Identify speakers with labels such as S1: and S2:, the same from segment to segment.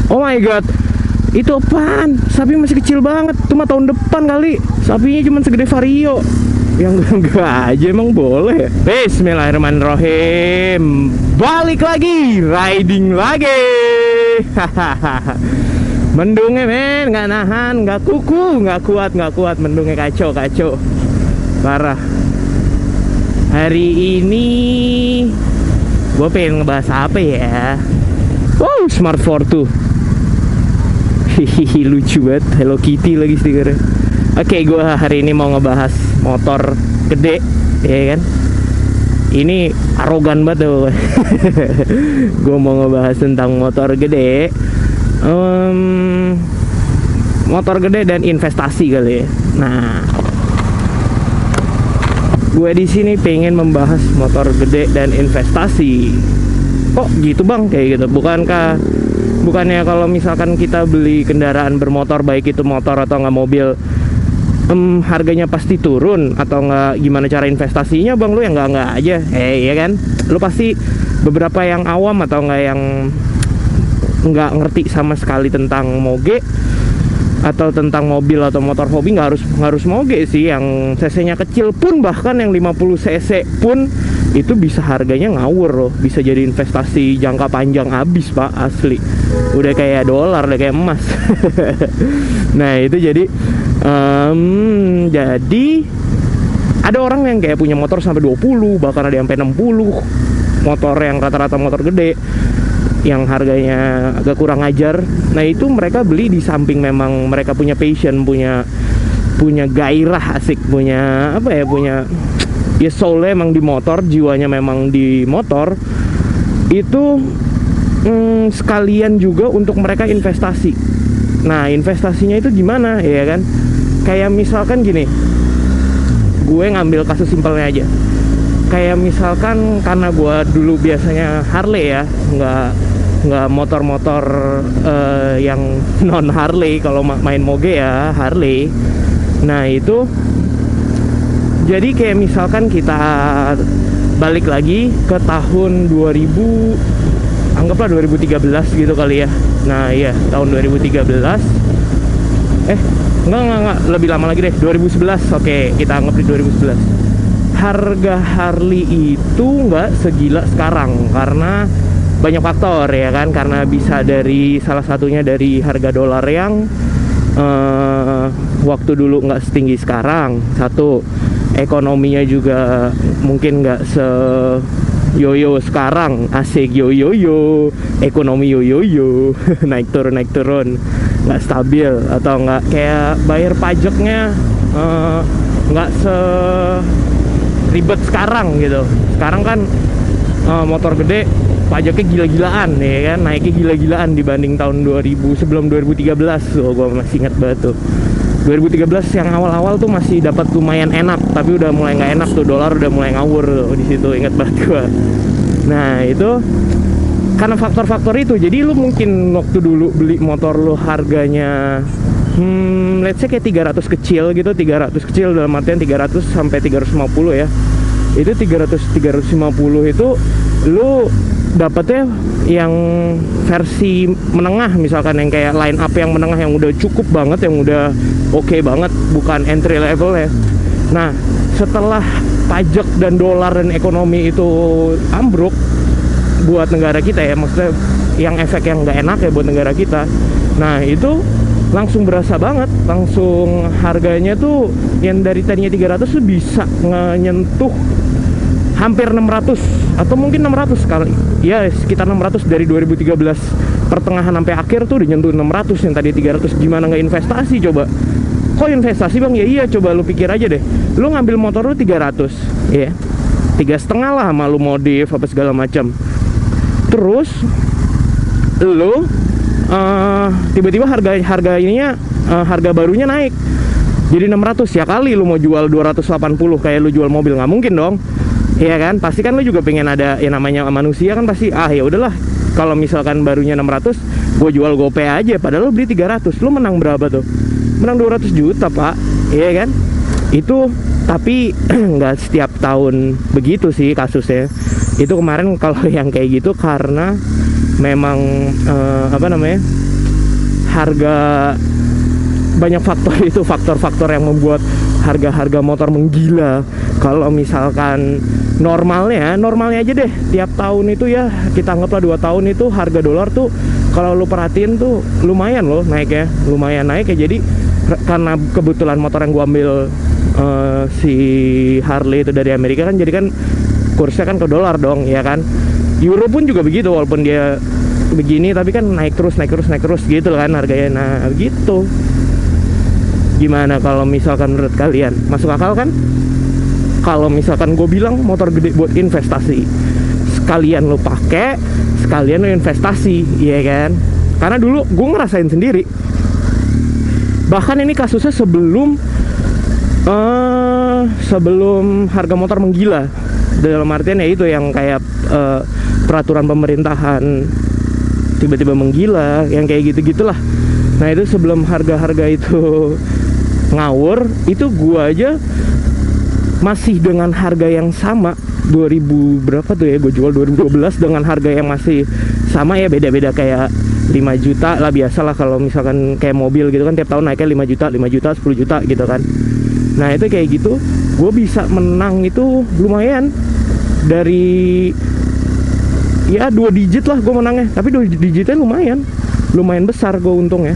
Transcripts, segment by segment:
S1: Oh my god, itu apaan? Sapi masih kecil banget. Itu mah tahun depan kali. Sapinya cuma segede Vario. Yang enggak aja emang boleh. Bismillahirrahmanirrahim. Balik lagi, riding lagi. Mendungnya men, nggak nahan, nggak kuku, nggak kuat. Mendungnya kacau. Parah. Hari ini gue pengen ngebahas apa ya? Wow, Smart Fortwo. Hihihi, lucu banget, Hello Kitty lagi stikernya. Oke, gue hari ini mau ngebahas motor gede, ya kan? Ini arogan banget tuh. Gue mau ngebahas tentang motor gede, motor gede dan investasi kali ya. Nah, gue di sini pengen membahas motor gede dan investasi. Kok gitu bang, kayak gitu? Bukannya kalau misalkan kita beli kendaraan bermotor, baik itu motor atau nggak mobil, harganya pasti turun, atau nggak gimana cara investasinya bang? Lu yang nggak aja, iya kan? Lu pasti beberapa yang awam atau nggak yang nggak ngerti sama sekali tentang moge atau tentang mobil atau motor hobi, nggak harus moge sih. Yang cc-nya kecil pun, bahkan yang 50 cc pun itu bisa harganya ngawur loh, bisa jadi investasi jangka panjang habis pak, asli. Udah kayak dolar, udah kayak emas. Nah itu jadi ada orang yang kayak punya motor sampai 20, bahkan ada yang sampai 60. Motor yang rata-rata motor gede yang harganya agak kurang ajar. Nah itu mereka beli di samping memang mereka punya passion, punya gairah, asik, punya apa ya, punya ya soulnya emang di motor, jiwanya memang di motor. Itu sekalian juga untuk mereka investasi. Nah investasinya itu gimana ya kan? Kayak misalkan gini, gue ngambil kasus simpelnya aja. Kayak misalkan karena gue dulu biasanya Harley ya, nggak motor-motor yang non Harley. Kalau main moge ya Harley. Nah itu jadi kayak misalkan kita balik lagi ke tahun 2000, anggaplah 2013 gitu kali ya. Nah iya, tahun 2013. Enggak, lebih lama lagi deh, 2011. Oke, kita anggap di 2011. Harga Harley itu nggak segila sekarang karena banyak faktor ya kan. Karena bisa dari salah satunya dari harga dolar yang waktu dulu nggak setinggi sekarang. Satu, ekonominya juga mungkin nggak se yoyo sekarang. Asik, yoyo, ekonomi yoyo. naik turun, nggak stabil, atau nggak kayak bayar pajaknya nggak se ribet sekarang gitu. Sekarang kan motor gede pajaknya gila-gilaan ya kan, naiknya gila-gilaan dibanding tahun 2000 sebelum 2013. Gue masih ingat banget tuh 2013 yang awal-awal tuh masih dapat lumayan enak, tapi udah mulai nggak enak tuh, dolar udah mulai ngawur tuh di situ, ingat banget gue. Nah itu karena faktor-faktor itu, jadi lu mungkin waktu dulu beli motor lu harganya let's say kayak 300 kecil gitu, 300 kecil dalam artian 300 sampai 350 ya. Itu 350 itu lu dapetnya yang versi menengah, misalkan yang kayak line up yang menengah, yang udah cukup banget, yang udah oke banget, bukan entry level ya. Nah setelah pajak dan dolar dan ekonomi itu ambruk buat negara kita ya, maksudnya yang efek yang nggak enak ya buat negara kita. Nah itu langsung berasa banget, langsung harganya tuh yang dari tadinya 300 tuh bisa nyentuh hampir 600 atau mungkin 600 kali ya, sekitar 600 dari 2013 pertengahan sampai akhir tuh udah nyentuh 600 yang tadi 300. Gimana nggak investasi coba? Kok investasi bang? Ya iya, coba lu pikir aja deh, lu ngambil motor lu 300 ya, 3,5 lah sama lu modif apa segala macam, terus lu tiba-tiba harga barunya naik jadi 600. Ya kali lu mau jual 280 kayak lu jual mobil, nggak mungkin dong. Iya kan, pasti kan lu juga pengen ada yang namanya manusia kan, pasti ya udahlah kalau misalkan barunya 600 gue jual gope aja, padahal lu beli 300. Lu menang berapa tuh? Menang 200 juta pak, iya kan? Itu tapi nggak setiap tahun begitu sih kasusnya. Itu kemarin kalau yang kayak gitu karena memang harga, banyak faktor itu, faktor-faktor yang membuat harga-harga motor menggila. Kalau misalkan normalnya aja deh, tiap tahun itu ya kita anggaplah 2 tahun itu harga dolar tuh kalau lu perhatiin tuh lumayan loh naik ya, lumayan naik ya. Jadi karena kebetulan motor yang gua ambil si Harley itu dari Amerika kan, jadi kan kursnya kan ke dolar dong ya kan. Euro pun juga begitu, walaupun dia begini tapi kan naik terus gitu kan harganya. Nah gitu. Gimana kalau misalkan menurut kalian masuk akal kan? Kalau misalkan gue bilang motor gede buat investasi, sekalian lo pakai, sekalian lo investasi, iya kan? Karena dulu gue ngerasain sendiri. Bahkan ini kasusnya sebelum harga motor menggila. Dalam artian ya itu yang kayak peraturan pemerintahan tiba-tiba menggila, yang kayak gitu-gitulah. Nah itu sebelum harga-harga itu ngawur, itu gua aja masih dengan harga yang sama 2000 berapa tuh ya, gue jual 2012 dengan harga yang masih sama ya, beda-beda kayak 5 juta lah biasa lah. Kalau misalkan kayak mobil gitu kan tiap tahun naiknya 5 juta 10 juta gitu kan. Nah itu kayak gitu gue bisa menang itu lumayan, dari ya 2 digit lah gue menangnya, tapi 2 digitnya lumayan besar gue untungnya.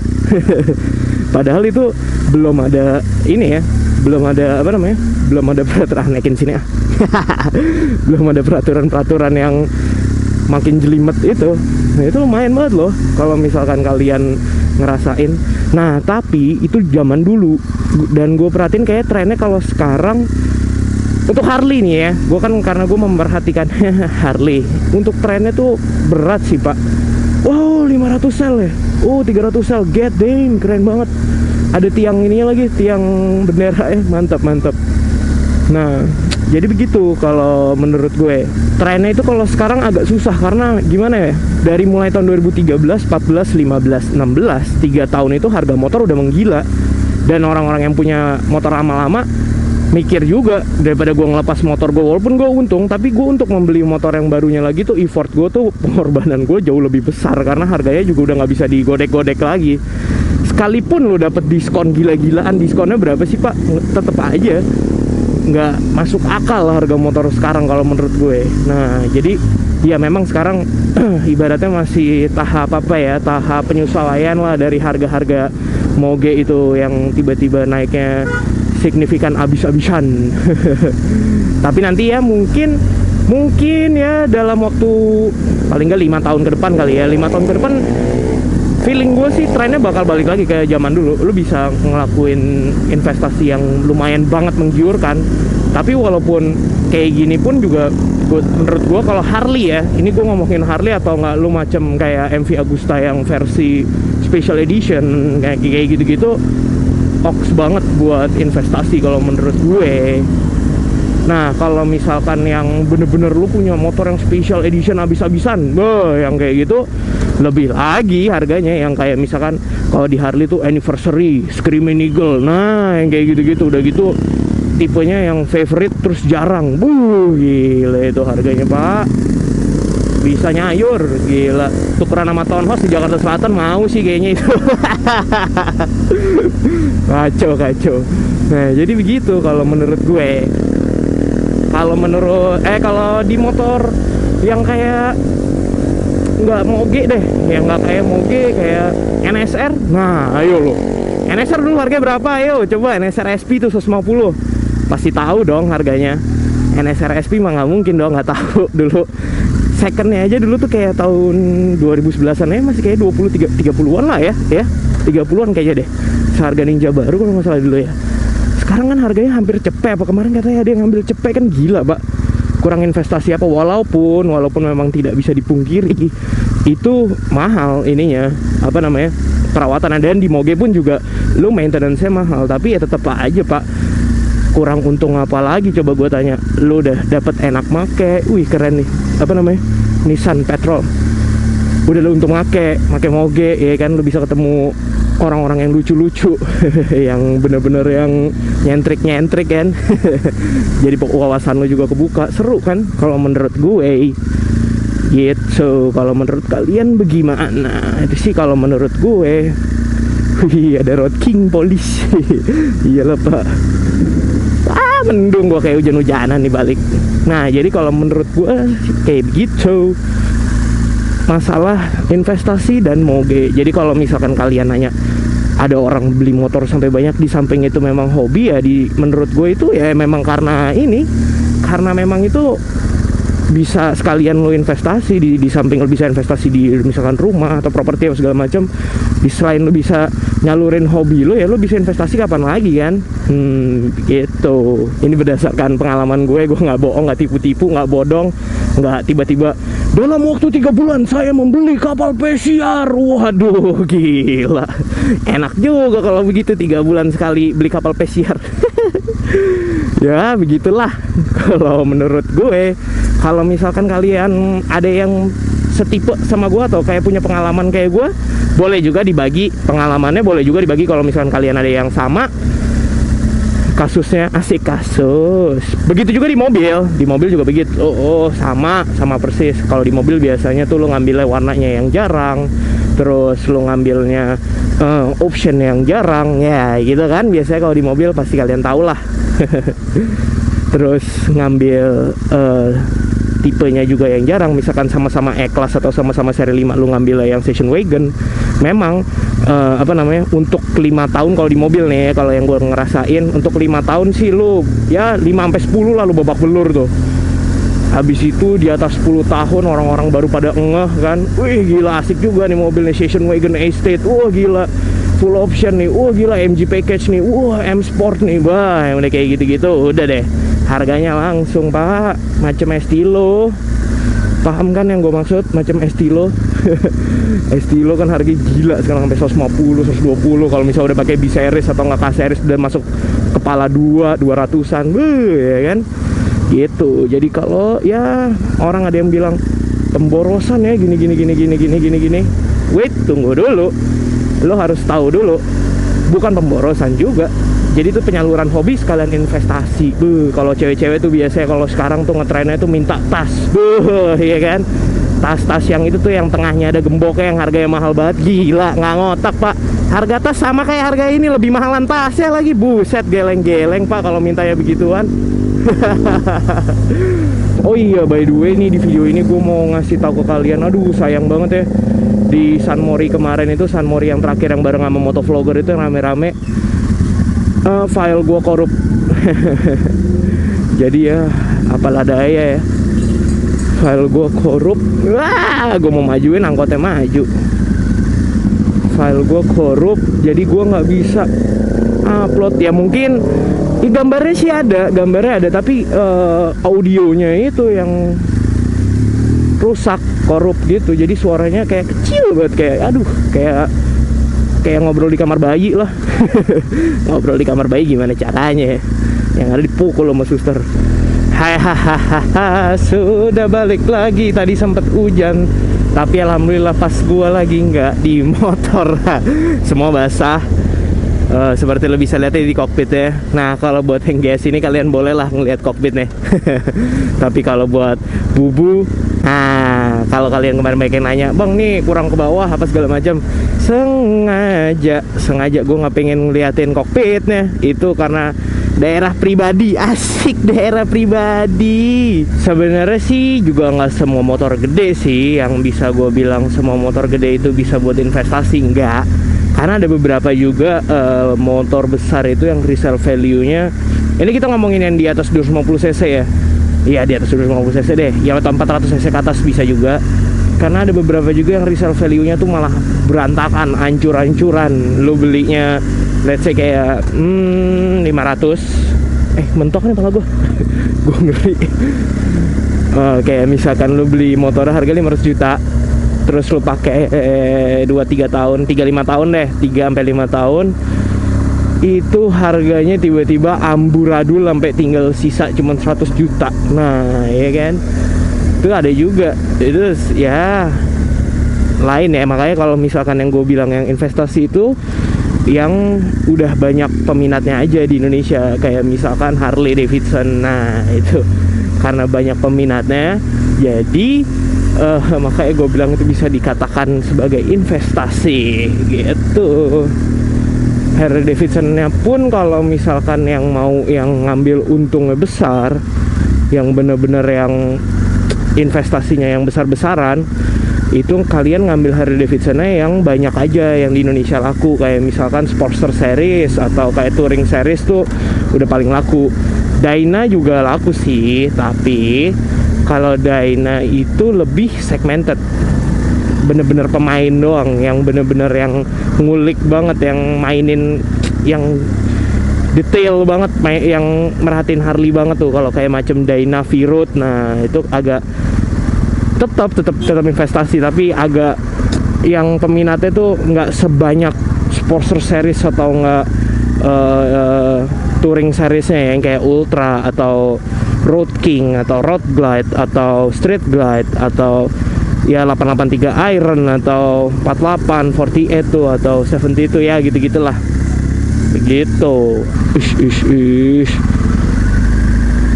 S1: Padahal itu belum ada ini ya, belum ada peraturan naikin sini ah. Belum ada peraturan yang makin jelimet itu. Nah itu lumayan banget loh kalau misalkan kalian ngerasain. Nah tapi itu zaman dulu, dan gue perhatiin kayak trennya kalau sekarang untuk Harley nih ya, gue kan karena gue memperhatikan Harley, untuk trennya tuh berat sih pak. Wow 500 sel ya, oh 300 sel, get damn, keren banget. Ada tiang ininya lagi, tiang bendera ya, mantap. Nah jadi begitu kalau menurut gue. Trennya itu kalau sekarang agak susah, karena gimana ya, dari mulai tahun 2013, 14, 15, 16, 3 tahun itu harga motor udah menggila. Dan orang-orang yang punya motor lama-lama mikir juga, daripada gue ngelepas motor gue, walaupun gue untung, tapi gue untuk membeli motor yang barunya lagi tuh effort gue tuh, pengorbanan gue jauh lebih besar, karena harganya juga udah nggak bisa digodek-godek lagi. Sekalipun lo dapet diskon gila-gilaan, diskonnya berapa sih pak, tetep aja nggak masuk akal harga motor sekarang kalau menurut gue. Nah jadi ya memang sekarang ibaratnya masih tahap tahap penyesuaian lah dari harga-harga moge itu yang tiba-tiba naiknya signifikan abis-abisan. Tapi nanti ya mungkin ya dalam waktu paling nggak 5 tahun ke depan kali ya, 5 tahun ke depan feeling gue sih trennya bakal balik lagi kayak zaman dulu. Lu bisa ngelakuin investasi yang lumayan banget menggiurkan. Tapi walaupun kayak gini pun juga menurut gue kalau Harley ya, ini gue ngomongin Harley atau nggak lu macem kayak MV Agusta yang versi special edition kayak gitu-gitu, oks banget buat investasi kalau menurut gue. Nah kalau misalkan yang bener-bener lu punya motor yang special edition abis-abisan, yang kayak gitu lebih lagi harganya, yang kayak misalkan kalau di Harley tuh anniversary, Screaming Eagle, nah yang kayak gitu-gitu, udah gitu tipenya yang favorite terus jarang, gila itu harganya pak, bisa nyayur, gila. Tukeran sama Townhouse di Jakarta Selatan mau sih kayaknya itu. kacau. Nah jadi begitu kalau menurut gue. Kalau di motor yang kayak nggak moge deh, yang nggak kayak moge, kayak NSR. Nah ayo lo, NSR dulu harganya berapa? Ayo coba NSR SP tuh 150, pasti tahu dong harganya. NSR SP mah nggak mungkin dong nggak tahu. Dulu secondnya aja dulu tuh kayak tahun 2011an ya, masih kayak 30-an lah ya 30-an kayaknya deh, seharga Ninja baru kalau nggak salah dulu ya. Sekarang kan harganya hampir cepet, apa kemarin katanya ada yang ngambil cepet, kan gila pak. Kurang investasi apa, walaupun memang tidak bisa dipungkiri itu mahal ininya, perawatan. Dan di moge pun juga lu maintenance-nya mahal, tapi ya tetap aja pak, kurang untung apa lagi coba gue tanya. Lu udah dapet enak make, wih keren nih, Nissan Petrol, udah lu untung make moge ya kan, lu bisa ketemu orang-orang yang lucu-lucu yang bener-bener yang nyentrik kan. Jadi wawasan lo juga kebuka, seru kan kalau menurut gue gitu. Kalau menurut kalian bagaimana? Itu sih kalau menurut gue. Wih, ada Road King polisi. Iyalah pak. Mendung gua kayak hujan-hujanan nih balik. Nah jadi kalau menurut gua kayak gitu masalah investasi dan moge. Jadi kalau misalkan kalian nanya ada orang beli motor sampai banyak, di samping itu memang hobi ya, menurut gue itu ya memang karena memang itu bisa sekalian lo investasi di samping lo bisa investasi di misalkan rumah atau properti atau segala macam. Selain lo bisa nyalurin hobi lo, ya lo bisa investasi kapan lagi kan. Gitu. Ini berdasarkan pengalaman gue nggak bohong, nggak tipu-tipu, nggak bodong, nggak tiba-tiba dalam waktu 3 bulan saya membeli kapal pesiar. Waduh, gila. Enak juga kalau begitu, 3 bulan sekali beli kapal pesiar. Ya begitulah kalau menurut gue. Kalau misalkan kalian ada yang setipe sama gue atau kayak punya pengalaman kayak gue, boleh juga dibagi pengalamannya, boleh juga dibagi kalau misalkan kalian ada yang sama kasusnya. Asik kasus. Begitu juga di mobil juga begitu. Sama persis. Kalau di mobil biasanya tuh lo ngambilnya warnanya yang jarang, terus lo ngambilnya option yang jarang, ya gitu kan. Biasanya kalau di mobil pasti kalian tahu lah. Terus ngambil tipenya juga yang jarang, misalkan sama-sama E-Class atau sama-sama seri 5 lu ngambil yang station wagon. Memang untuk 5 tahun kalau di mobil nih, kalau yang gue ngerasain untuk 5 tahun sih lu ya 5-10 lah lu babak belur tuh. Habis itu di atas 10 tahun orang-orang baru pada ngeh kan, wih gila asik juga nih mobilnya station wagon estate, wah gila full option nih, wah gila MG package nih, wah M Sport nih, bah udah kayak gitu-gitu udah deh. Harganya langsung pak, macam Estilo. Paham kan yang gue maksud, macam Estilo. Estilo kan harga gila sekarang sampai 150, 120. Kalau misalnya udah pakai B-Series atau nggak K-Series dan masuk kepala 200-an, ya kan? Gitu. Jadi kalau ya orang ada yang bilang pemborosan ya gini. Wait, tunggu dulu. Lo harus tahu dulu, bukan pemborosan juga. Jadi itu penyaluran hobi sekalian investasi. Kalau cewek-cewek tuh biasanya kalau sekarang tuh ngetrennya tuh minta tas. Iya kan? Tas-tas yang itu tuh yang tengahnya ada gemboknya yang harganya mahal banget. Gila, nggak ngotak pak. Harga tas sama kayak harga ini, lebih mahalan tasnya lagi. Buset, geleng-geleng pak kalau mintanya begituan. Oh iya, by the way nih di video ini gue mau ngasih tahu ke kalian. Aduh sayang banget ya, di San Mori kemarin itu, San Mori yang terakhir yang bareng sama motovlogger itu yang rame-rame, file gue korup. Jadi ya apalah daya ya, file gue korup. Wah, gue mau majuin angkotnya maju, file gue korup, jadi gue nggak bisa upload. Ya mungkin gambarnya sih ada, tapi audionya itu yang rusak, korup gitu. Jadi suaranya kayak kecil banget, kayak aduh, kayak ngobrol di kamar bayi lah. Ngobrol di kamar bayi gimana caranya ya? Yang ada dipukul sama suster. Hahaha, sudah balik lagi. Tadi sempet hujan, tapi alhamdulillah pas gua lagi nggak di motor, semua basah. Seperti lo bisa lihat di kokpit ya. Nah kalau buat yang GS ini kalian boleh lah ngelihat kokpitnya. Tapi kalau buat bubu, nah kalau kalian kemarin banyak yang nanya, bang nih kurang ke bawah apa segala macam, sengaja gue nggak pengen ngeliatin kokpitnya. Itu karena daerah pribadi. Asik, daerah pribadi. Sebenarnya sih juga nggak semua motor gede sih yang bisa gue bilang semua motor gede itu bisa buat investasi, enggak. Karena ada beberapa juga motor besar itu yang resale value-nya, ini kita ngomongin yang di atas 250 cc ya. Iya di atas 250 cc deh, ya atau 400 cc ke atas bisa juga. Karena ada beberapa juga yang resale value-nya tuh malah berantakan, ancur-ancuran. Lo belinya let's say kayak 500. Mentok nih pala gue. Gue ngeri. Kayak misalkan lo beli motor harga 500 juta, terus lu pakai 2-3 tahun, 3-5 tahun deh, 3-5 tahun, itu harganya tiba-tiba amburadul sampai tinggal sisa cuma 100 juta. Nah ya kan, itu ada juga. Itu ya lain ya. Makanya kalau misalkan yang gue bilang yang investasi itu yang udah banyak peminatnya aja di Indonesia, kayak misalkan Harley Davidson. Nah itu karena banyak peminatnya, jadi makanya gue bilang itu bisa dikatakan sebagai investasi gitu. Harley Davidsonnya pun kalau misalkan yang mau yang ngambil untungnya besar, yang bener-bener yang investasinya yang besar-besaran, itu kalian ngambil Harley Davidsonnya yang banyak aja yang di Indonesia laku, kayak misalkan Sportster Series atau kayak Touring Series tuh udah paling laku. Dyna juga laku sih, tapi kalau Dyna itu lebih segmented, bener-bener pemain doang, yang bener-bener yang ngulik banget, yang mainin, yang detail banget, yang merhatiin Harley banget tuh. Kalau kayak macam Dyna V-Road, nah itu agak tetap investasi, tapi agak yang peminatnya tuh nggak sebanyak Sportster Series atau nggak Touring Seriesnya yang kayak Ultra atau Road King atau Road Glide atau Street Glide atau ya 883 Iron atau 48 48 tuh atau 70 tuh, ya gitu-gitulah begitu.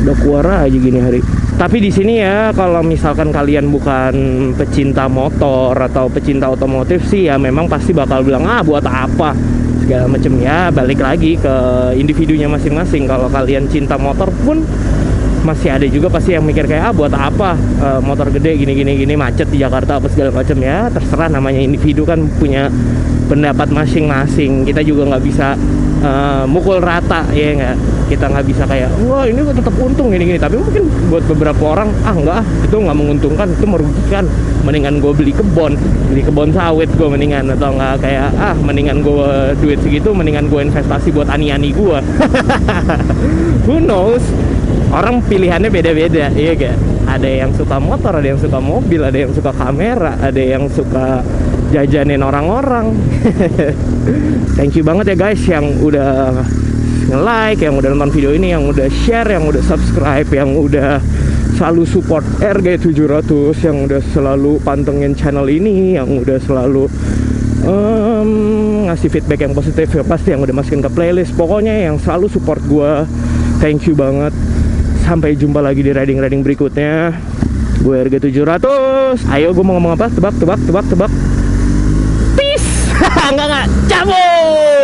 S1: Udah keluar aja gini hari. Tapi di sini ya, kalau misalkan kalian bukan pecinta motor atau pecinta otomotif sih, ya memang pasti bakal bilang buat apa segala macam, ya balik lagi ke individunya masing-masing. Kalau kalian cinta motor pun masih ada juga pasti yang mikir kayak buat apa motor gede gini macet di Jakarta apa segala macam, ya terserah, namanya individu kan punya pendapat masing-masing. Kita juga nggak bisa mukul rata, ya nggak, kita nggak bisa kayak wah ini tetap untung gini, tapi mungkin buat beberapa orang enggak, itu nggak menguntungkan, itu merugikan, mendingan gue beli kebon sawit gue mendingan, atau enggak kayak mendingan gue duit segitu mendingan gue investasi buat ani-ani gue. Who knows, orang pilihannya beda-beda, iya gak? Ada yang suka motor, ada yang suka mobil, ada yang suka kamera, ada yang suka jajanin orang-orang. Thank you banget ya guys yang udah nge-like, yang udah nonton video ini, yang udah share, yang udah subscribe, yang udah selalu support RG700, yang udah selalu pantengin channel ini, yang udah selalu ngasih feedback yang positif, ya pasti yang udah masukin ke playlist, pokoknya yang selalu support gue. Thank you banget. Sampai jumpa lagi di riding berikutnya. Gue RG700. Ayo, gue mau ngomong apa? Tebak. Peace. Enggak, cabut.